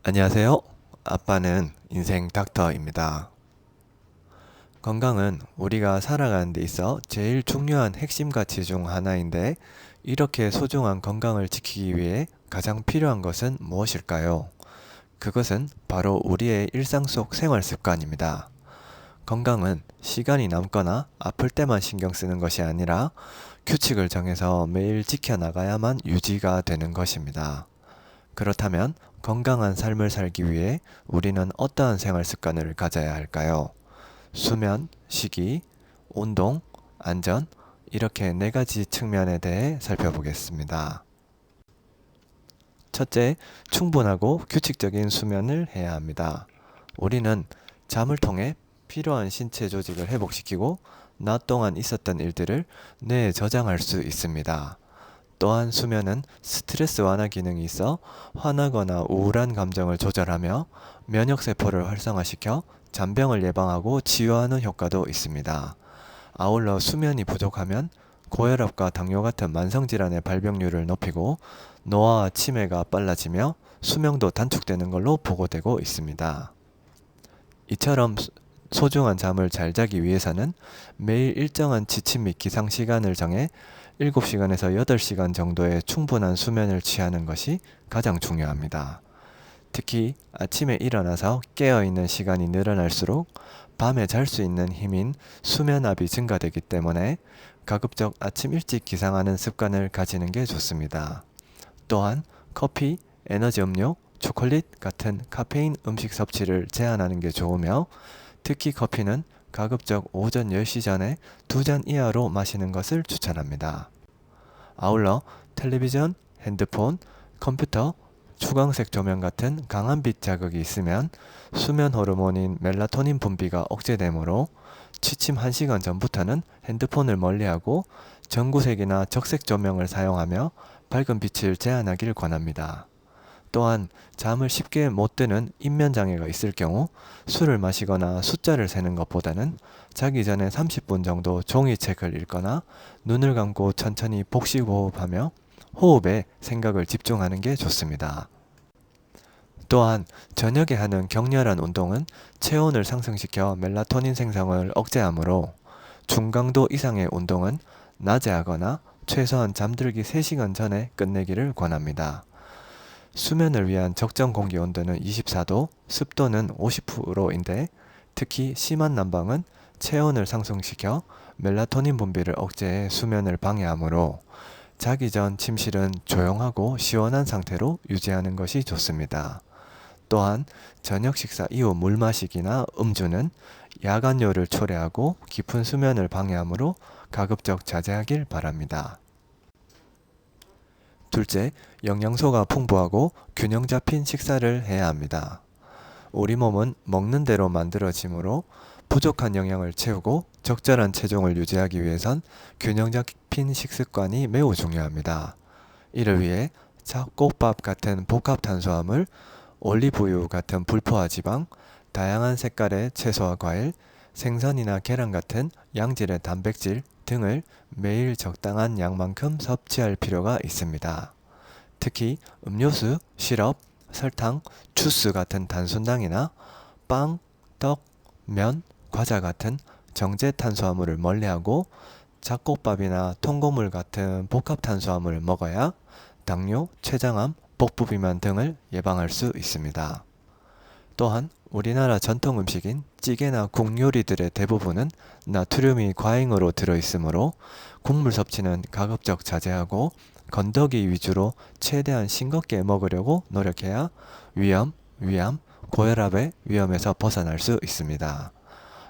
안녕하세요. 아빠는 인생 닥터입니다. 건강은 우리가 살아가는 데 있어 제일 중요한 핵심 가치 중 하나인데, 이렇게 소중한 건강을 지키기 위해 가장 필요한 것은 무엇일까요? 그것은 바로 우리의 일상 속 생활 습관입니다. 건강은 시간이 남거나 아플 때만 신경 쓰는 것이 아니라 규칙을 정해서 매일 지켜나가야만 유지가 되는 것입니다. 그렇다면 건강한 삶을 살기 위해 우리는 어떠한 생활 습관을 가져야 할까요? 수면, 식이, 운동, 안전, 이렇게 네 가지 측면에 대해 살펴보겠습니다. 첫째, 충분하고 규칙적인 수면을 해야 합니다. 우리는 잠을 통해 필요한 신체 조직을 회복시키고 낮 동안 있었던 일들을 뇌에 저장할 수 있습니다. 또한 수면은 스트레스 완화 기능이 있어 화나거나 우울한 감정을 조절하며 면역세포를 활성화시켜 잔병을 예방하고 치유하는 효과도 있습니다. 아울러 수면이 부족하면 고혈압과 당뇨 같은 만성질환의 발병률을 높이고 노화와 치매가 빨라지며 수명도 단축되는 걸로 보고되고 있습니다. 이처럼 소중한 잠을 잘 자기 위해서는 매일 일정한 지침 및 기상 시간을 정해 7시간에서 8시간 정도의 충분한 수면을 취하는 것이 가장 중요합니다. 특히 아침에 일어나서 깨어있는 시간이 늘어날수록 밤에 잘 수 있는 힘인 수면압이 증가되기 때문에 가급적 아침 일찍 기상하는 습관을 가지는 게 좋습니다. 또한 커피, 에너지 음료, 초콜릿 같은 카페인 음식 섭취를 제한하는 게 좋으며, 특히 커피는 가급적 오전 10시 전에 2잔 이하로 마시는 것을 추천합니다. 아울러 텔레비전, 핸드폰, 컴퓨터, 주광색 조명 같은 강한 빛 자극이 있으면 수면 호르몬인 멜라토닌 분비가 억제되므로 취침 1시간 전부터는 핸드폰을 멀리하고 전구색이나 적색 조명을 사용하며 밝은 빛을 제한하길 권합니다. 또한 잠을 쉽게 못 드는 입면장애가 있을 경우 술을 마시거나 숫자를 세는 것보다는 자기 전에 30분 정도 종이책을 읽거나 눈을 감고 천천히 복식 호흡하며 호흡에 생각을 집중하는 게 좋습니다. 또한 저녁에 하는 격렬한 운동은 체온을 상승시켜 멜라토닌 생성을 억제하므로 중강도 이상의 운동은 낮에 하거나 최소한 잠들기 3시간 전에 끝내기를 권합니다. 수면을 위한 적정 공기 온도는 24도, 습도는 50%인데 특히 심한 난방은 체온을 상승시켜 멜라토닌 분비를 억제해 수면을 방해하므로 자기 전 침실은 조용하고 시원한 상태로 유지하는 것이 좋습니다. 또한 저녁 식사 이후 물 마시기나 음주는 야간뇨를 초래하고 깊은 수면을 방해하므로 가급적 자제하길 바랍니다. 둘째, 영양소가 풍부하고 균형 잡힌 식사를 해야 합니다. 우리 몸은 먹는 대로 만들어지므로 부족한 영양을 채우고 적절한 체중을 유지하기 위해선 균형 잡힌 식습관이 매우 중요합니다. 이를 위해 잡곡밥 같은 복합 탄수화물, 올리브유 같은 불포화 지방, 다양한 색깔의 채소와 과일, 생선이나 계란 같은 양질의 단백질 등을 매일 적당한 양만큼 섭취할 필요가 있습니다. 특히 음료수, 시럽, 설탕, 주스 같은 단순당이나 빵, 떡, 면, 과자 같은 정제 탄수화물을 멀리하고 잡곡밥이나 통곡물 같은 복합 탄수화물을 먹어야 당뇨, 췌장암, 복부비만 등을 예방할 수 있습니다. 또한 우리나라 전통 음식인 찌개나 국 요리들의 대부분은 나트륨이 과잉으로 들어있으므로 국물 섭취는 가급적 자제하고 건더기 위주로 최대한 싱겁게 먹으려고 노력해야 위염, 위암, 고혈압의 위험에서 벗어날 수 있습니다.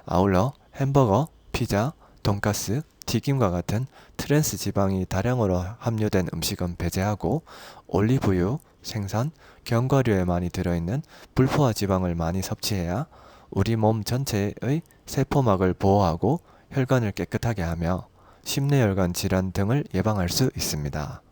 아울러 햄버거, 피자, 돈가스, 튀김과 같은 트랜스 지방이 다량으로 함유된 음식은 배제하고 올리브유, 생선, 견과류에 많이 들어있는 불포화 지방을 많이 섭취해야 우리 몸 전체의 세포막을 보호하고 혈관을 깨끗하게 하며 심내혈관 질환 등을 예방할 수 있습니다.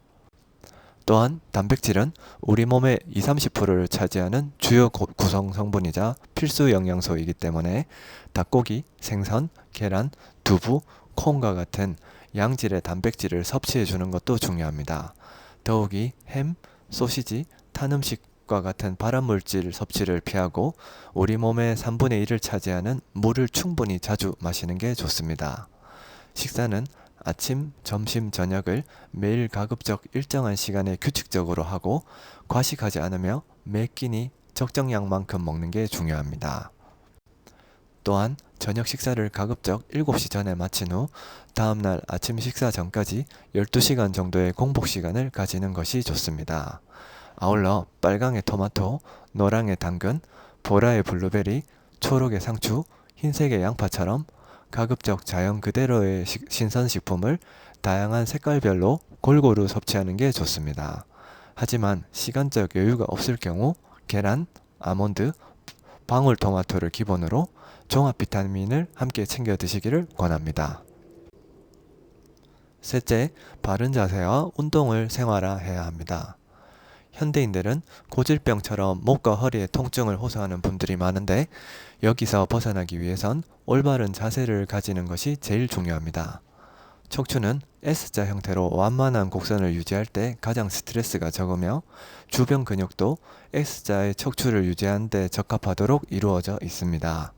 또한 단백질은 우리 몸의 20-30%를 차지하는 주요 구성 성분이자 필수 영양소이기 때문에 닭고기, 생선, 계란, 두부, 콩과 같은 양질의 단백질을 섭취해 주는 것도 중요합니다. 더욱이 햄, 소시지, 탄 음식 흡입과 같은 발암물질 섭취를 피하고 우리 몸의 3분의 1을 차지하는 물을 충분히 자주 마시는 게 좋습니다. 식사는 아침, 점심, 저녁을 매일 가급적 일정한 시간에 규칙적으로 하고 과식하지 않으며 매 끼니 적정량만큼 먹는 게 중요합니다. 또한 저녁 식사를 가급적 7시 전에 마친 후 다음날 아침 식사 전까지 12시간 정도의 공복 시간을 가지는 것이 좋습니다. 아울러 빨강의 토마토, 노랑의 당근, 보라의 블루베리, 초록의 상추, 흰색의 양파처럼 가급적 자연 그대로의 신선식품을 다양한 색깔별로 골고루 섭취하는 게 좋습니다. 하지만 시간적 여유가 없을 경우 계란, 아몬드, 방울토마토를 기본으로 종합 비타민을 함께 챙겨 드시기를 권합니다. 셋째, 바른 자세와 운동을 생활화해야 합니다. 현대인들은 고질병처럼 목과 허리에 통증을 호소하는 분들이 많은데 여기서 벗어나기 위해선 올바른 자세를 가지는 것이 제일 중요합니다. 척추는 S자 형태로 완만한 곡선을 유지할 때 가장 스트레스가 적으며 주변 근육도 S자의 척추를 유지하는 데 적합하도록 이루어져 있습니다.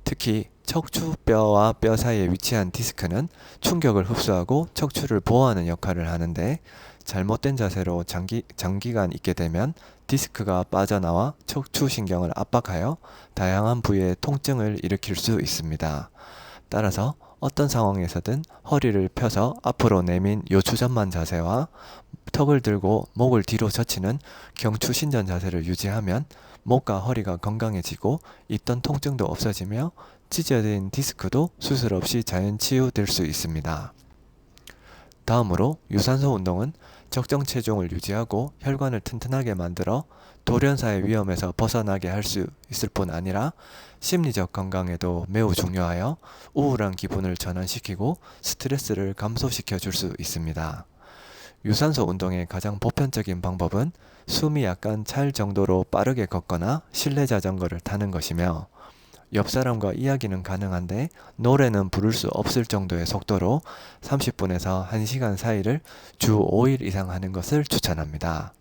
특히 척추뼈와 뼈 사이에 위치한 디스크는 충격을 흡수하고 척추를 보호하는 역할을 하는데 잘못된 자세로 장기간 있게 되면 디스크가 빠져나와 척추신경을 압박하여 다양한 부위에 통증을 일으킬 수 있습니다. 따라서 어떤 상황에서든 허리를 펴서 앞으로 내민 요추전만 자세와 턱을 들고 목을 뒤로 젖히는 경추신전 자세를 유지하면 목과 허리가 건강해지고 있던 통증도 없어지며 찢어진 디스크도 수술 없이 자연 치유될 수 있습니다. 다음으로 유산소 운동은 적정 체중을 유지하고 혈관을 튼튼하게 만들어 돌연사의 위험에서 벗어나게 할 수 있을 뿐 아니라 심리적 건강에도 매우 중요하여 우울한 기분을 전환시키고 스트레스를 감소시켜 줄 수 있습니다. 유산소 운동의 가장 보편적인 방법은 숨이 약간 찰 정도로 빠르게 걷거나 실내 자전거를 타는 것이며 옆 사람과 이야기는 가능한데 노래는 부를 수 없을 정도의 속도로 30분에서 1시간 사이를 주 5일 이상 하는 것을 추천합니다.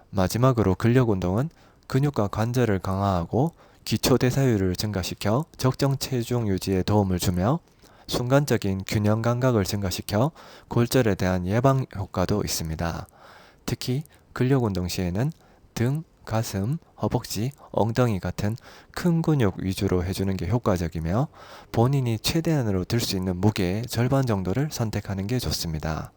마지막으로 근력 운동은 근육과 관절을 강화하고 기초 대사율을 증가시켜 적정 체중 유지에 도움을 주며 순간적인 균형 감각을 증가시켜 골절에 대한 예방 효과도 있습니다. 특히 근력 운동 시에는 등, 가슴, 허벅지, 엉덩이 같은 큰 근육 위주로 해주는 게 효과적이며 본인이 최대한으로 들 수 있는 무게의 절반 정도를 선택하는 게 좋습니다.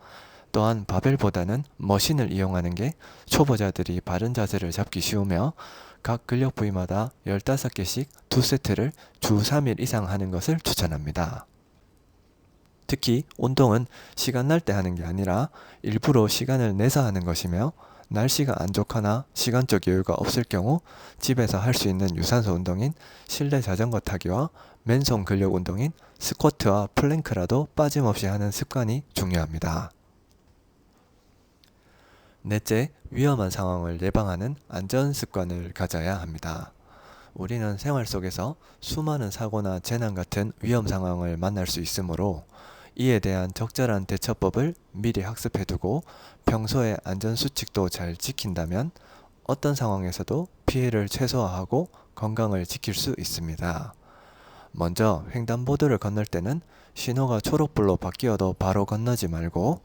또한 바벨보다는 머신을 이용하는 게 초보자들이 바른 자세를 잡기 쉬우며 각 근력 부위마다 15개씩 2세트를 주 3일 이상 하는 것을 추천합니다. 특히 운동은 시간 날 때 하는 게 아니라 일부러 시간을 내서 하는 것이며 날씨가 안 좋거나 시간적 여유가 없을 경우 집에서 할 수 있는 유산소 운동인 실내 자전거 타기와 맨손 근력 운동인 스쿼트와 플랭크라도 빠짐없이 하는 습관이 중요합니다. 넷째, 위험한 상황을 예방하는 안전 습관을 가져야 합니다. 우리는 생활 속에서 수많은 사고나 재난 같은 위험 상황을 만날 수 있으므로 이에 대한 적절한 대처법을 미리 학습해두고 평소에 안전수칙도 잘 지킨다면 어떤 상황에서도 피해를 최소화하고 건강을 지킬 수 있습니다. 먼저 횡단보도를 건널 때는 신호가 초록불로 바뀌어도 바로 건너지 말고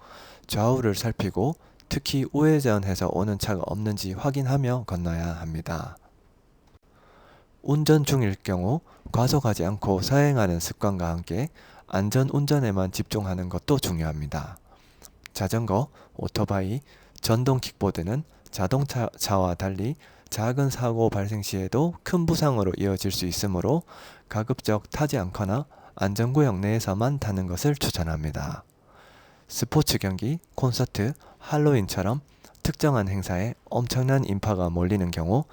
좌우를 살피고 특히 우회전해서 오는 차가 없는지 확인하며 건너야 합니다. 운전 중일 경우 과속하지 않고 서행하는 습관과 함께 안전 운전에만 집중하는 것도 중요합니다. 자전거, 오토바이, 전동 킥보드는 자동차와 달리 작은 사고 발생 시에도 큰 부상으로 이어질 수 있으므로 가급적 타지 않거나 안전구역 내에서만 타는 것을 추천합니다. 스포츠 경기, 콘서트, 할로윈처럼 특정한 행사에 엄청난 인파가 몰리는 경우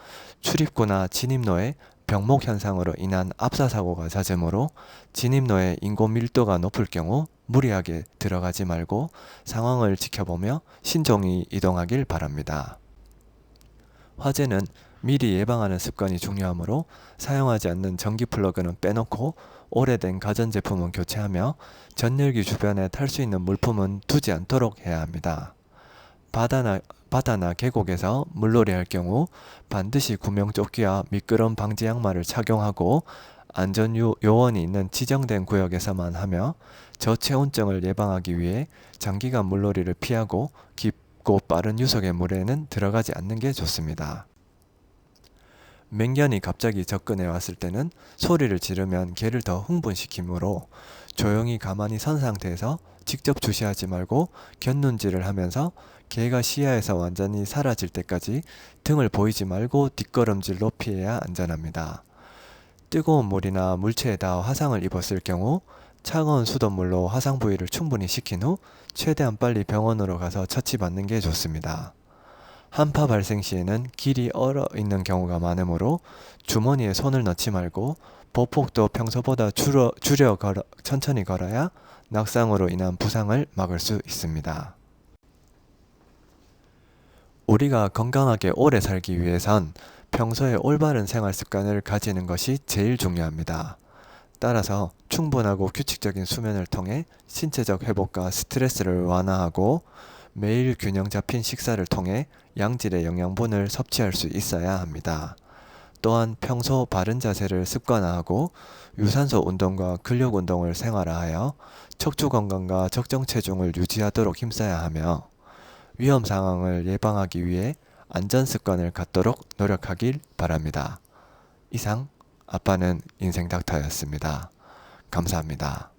출입구나 진입로에 병목 현상으로 인한 압사사고가 잦으므로 진입로에 인구 밀도가 높을 경우 무리하게 들어가지 말고 상황을 지켜보며 신중히 이동하길 바랍니다. 화재는 미리 예방하는 습관이 중요하므로 사용하지 않는 전기 플러그는 빼놓고 오래된 가전제품은 교체하며 전열기 주변에 탈 수 있는 물품은 두지 않도록 해야 합니다. 바다나 계곡에서 물놀이 할 경우 반드시 구명조끼와 미끄럼 방지 양말을 착용하고 안전 요원이 있는 지정된 구역에서만 하며 저체온증을 예방하기 위해 장기간 물놀이를 피하고 깊고 빠른 유속의 물에는 들어가지 않는 게 좋습니다. 맹견이 갑자기 접근해 왔을 때는 소리를 지르면 개를 더 흥분시키므로 조용히 가만히 선 상태에서 직접 주시하지 말고 곁눈질을 하면서 개가 시야에서 완전히 사라질 때까지 등을 보이지 말고 뒷걸음질로 피해야 안전합니다. 뜨거운 물이나 물체에 닿아 화상을 입었을 경우 차가운 수돗물로 화상 부위를 충분히 식힌 후 최대한 빨리 병원으로 가서 처치받는 게 좋습니다. 한파 발생 시에는 길이 얼어 있는 경우가 많으므로 주머니에 손을 넣지 말고 보폭도 평소보다 천천히 걸어야 낙상으로 인한 부상을 막을 수 있습니다. 우리가 건강하게 오래 살기 위해선 평소에 올바른 생활 습관을 가지는 것이 제일 중요합니다. 따라서 충분하고 규칙적인 수면을 통해 신체적 회복과 스트레스를 완화하고 매일 균형 잡힌 식사를 통해 양질의 영양분을 섭취할 수 있어야 합니다. 또한 평소 바른 자세를 습관화하고 유산소 운동과 근력 운동을 생활화하여 척추 건강과 적정 체중을 유지하도록 힘써야 하며 위험 상황을 예방하기 위해 안전 습관을 갖도록 노력하길 바랍니다. 이상 아빠는 인생 닥터였습니다. 감사합니다.